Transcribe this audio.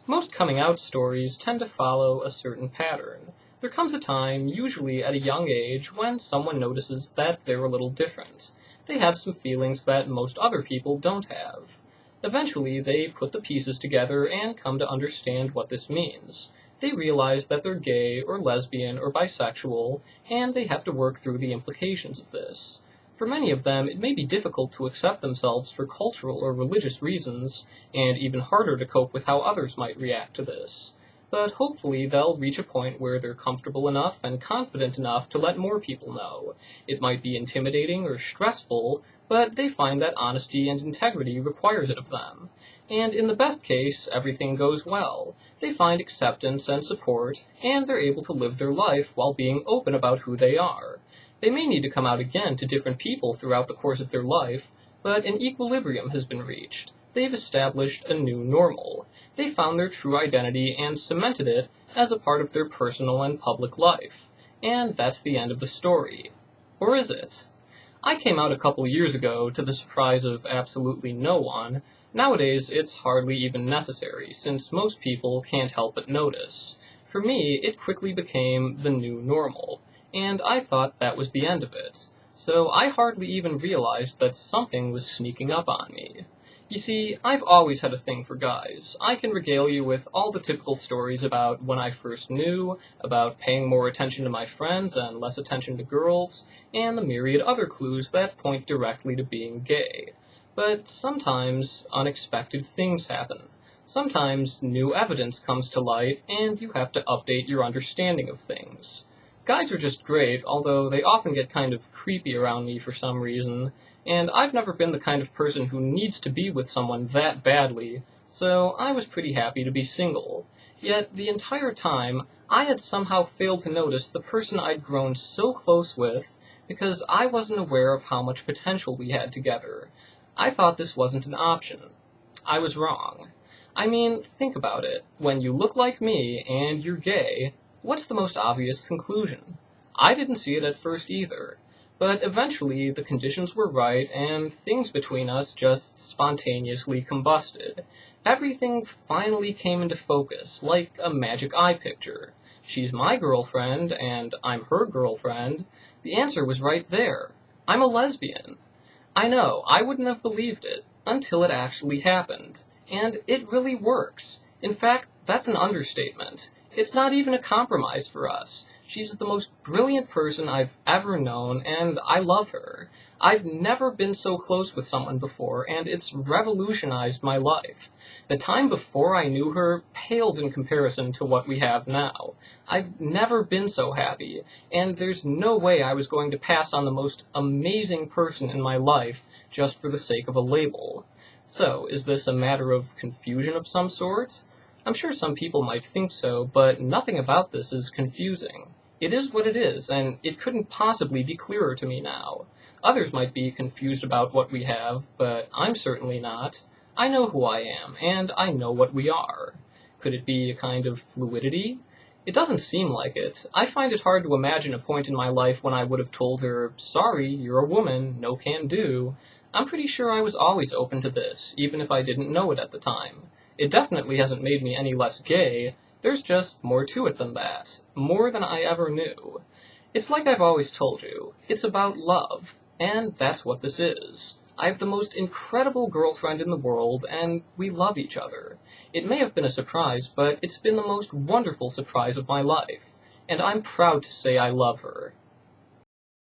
Most coming out stories tend to follow a certain pattern. There comes a time, usually at a young age, when someone notices that they're a little different. They have some feelings that most other people don't have. Eventually, they put the pieces together and come to understand what this means. They realize that they're gay or lesbian or bisexual, and they have to work through the implications of this. For many of them, it may be difficult to accept themselves for cultural or religious reasons, and even harder to cope with how others might react to this. But hopefully they'll reach a point where they're comfortable enough and confident enough to let more people know. It might be intimidating or stressful, but they find that honesty and integrity requires it of them. And in the best case, everything goes well. They find acceptance and support, and they're able to live their life while being open about who they are. They may need to come out again to different people throughout the course of their life, but an equilibrium has been reached. They've established a new normal. They found their true identity and cemented it as a part of their personal and public life. And that's the end of the story. Or is it? I came out a couple years ago to the surprise of absolutely no one. Nowadays, it's hardly even necessary, since most people can't help but notice. For me, it quickly became the new normal, and I thought that was the end of it. So I hardly even realized that something was sneaking up on me. You see, I've always had a thing for guys. I can regale you with all the typical stories about when I first knew, about paying more attention to my friends and less attention to girls, and the myriad other clues that point directly to being gay. But sometimes unexpected things happen. Sometimes new evidence comes to light, and you have to update your understanding of things. Guys are just great, although they often get kind of creepy around me for some reason, and I've never been the kind of person who needs to be with someone that badly, so I was pretty happy to be single. Yet, the entire time, I had somehow failed to notice the person I'd grown so close with, because I wasn't aware of how much potential we had together. I thought this wasn't an option. I was wrong. I mean, think about it. When you look like me, and you're gay, what's the most obvious conclusion? I didn't see it at first either, but eventually the conditions were right and things between us just spontaneously combusted. Everything finally came into focus, like a magic eye picture. She's my girlfriend, and I'm her girlfriend. The answer was right there. I'm a lesbian. I know, I wouldn't have believed it, until it actually happened. And it really works. In fact, that's an understatement. It's not even a compromise for us. She's the most brilliant person I've ever known, and I love her. I've never been so close with someone before, and it's revolutionized my life. The time before I knew her pales in comparison to what we have now. I've never been so happy, and there's no way I was going to pass on the most amazing person in my life just for the sake of a label. So, is this a matter of confusion of some sort? I'm sure some people might think so, but nothing about this is confusing. It is what it is, and it couldn't possibly be clearer to me now. Others might be confused about what we have, but I'm certainly not. I know who I am, and I know what we are. Could it be a kind of fluidity? It doesn't seem like it. I find it hard to imagine a point in my life when I would have told her, "Sorry, you're a woman, no can do." I'm pretty sure I was always open to this, even if I didn't know it at the time. It definitely hasn't made me any less gay. There's just more to it than that. More than I ever knew. It's like I've always told you. It's about love. And that's what this is. I have the most incredible girlfriend in the world, and we love each other. It may have been a surprise, but it's been the most wonderful surprise of my life. And I'm proud to say I love her.